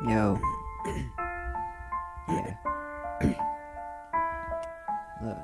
Yo. Yeah. Look.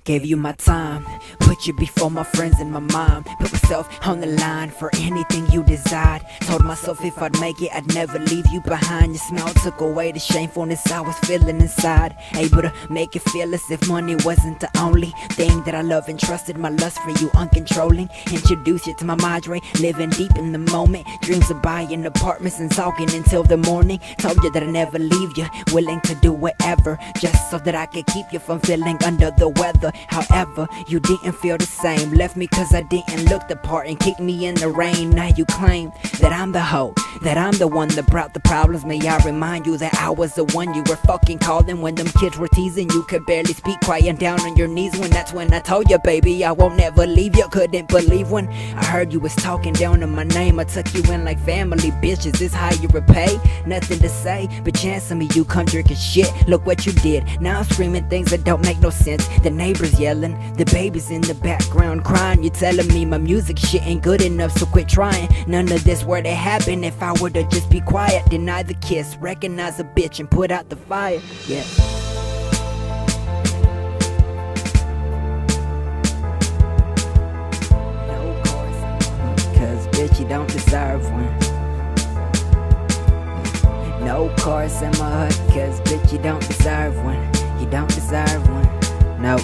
Gave you my time, put you before my friends and my mom. Put myself on the line for anything you desired. Told myself if I'd make it, I'd never leave you behind. Your smile took away the shamefulness I was feeling inside. Able to make it feel as if money wasn't the only thing that I love and trusted. My lust for you uncontrolling. Introduce you to my madre, living deep in the moment. Dreams of buying apartments and talking until the morning. Told you that I'd never leave you, willing to do whatever, just so that I could keep you from feeling under the weather. However, you didn't feel the same. Left me cause I didn't look the part and kicked me in the rain. Now you claim that I'm the hoe, that I'm the one that brought the problems. May I remind you that I was the one you were fucking calling when them kids were teasing. You could barely speak, crying down on your knees when that's when I told you, baby, I won't never leave you. Couldn't believe when I heard you was talking down on my name. I took you in like family, bitches. This how you repay? Nothing to say, but chance of me you come drinking shit. Look what you did. Now I'm screaming things that don't make no sense. The neighbors yelling, the babies in the background crying. You telling me my music shit ain't good enough, so quit trying. None of this were to happen if I were to just be quiet. Deny the kiss, recognize a bitch and put out the fire. Yeah. No course, cause bitch you don't deserve one. No chorus in my hood, cause bitch you don't deserve one. You don't deserve one. No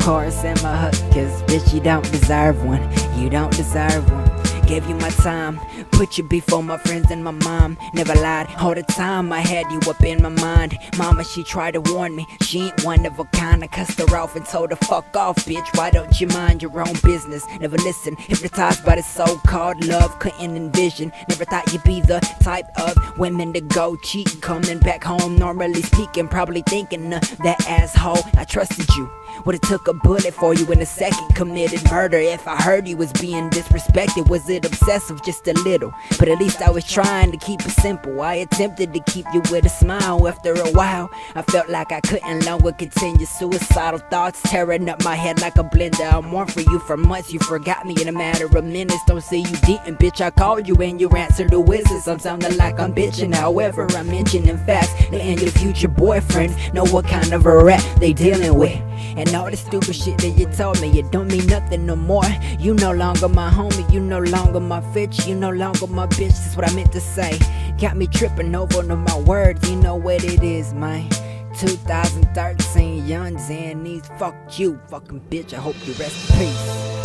chorus in my hood, cause bitch you don't deserve one. You don't deserve one. Gave you my time, put you before my friends and my mom. Never lied, all the time I had you up in my mind. Mama, she tried to warn me, she ain't one of a kind. I cussed her off and told her fuck off, bitch. Why don't you mind your own business? Never listen, hypnotized by the so-called love, couldn't envision. Never thought you'd be the type of women to go cheat. Coming back home, normally speaking, probably thinking that asshole. I trusted you, would've took a bullet for you in a second. Committed murder if I heard you was being disrespected. Was it obsessive? Just a little, but at least I was trying to keep it simple. I attempted to keep you with a smile. After a while, I felt like I couldn't longer continue. Suicidal thoughts tearing up my head like a blender. I mourned for you for months, you forgot me in a matter of minutes. Don't say you didn't, bitch, I called you and you answered the whistles. I'm sounding like I'm bitching, however I'm mentioning facts. And your future boyfriend know what kind of a rap they dealing with. And all the stupid shit that you told me, it don't mean nothing no more. You no longer my homie, you no longer my bitch, you no longer my bitch, that's what I meant to say. Got me tripping over on my words, you know what it is, man. 2013, Young Xannies, fuck you, fucking bitch, I hope you rest in peace.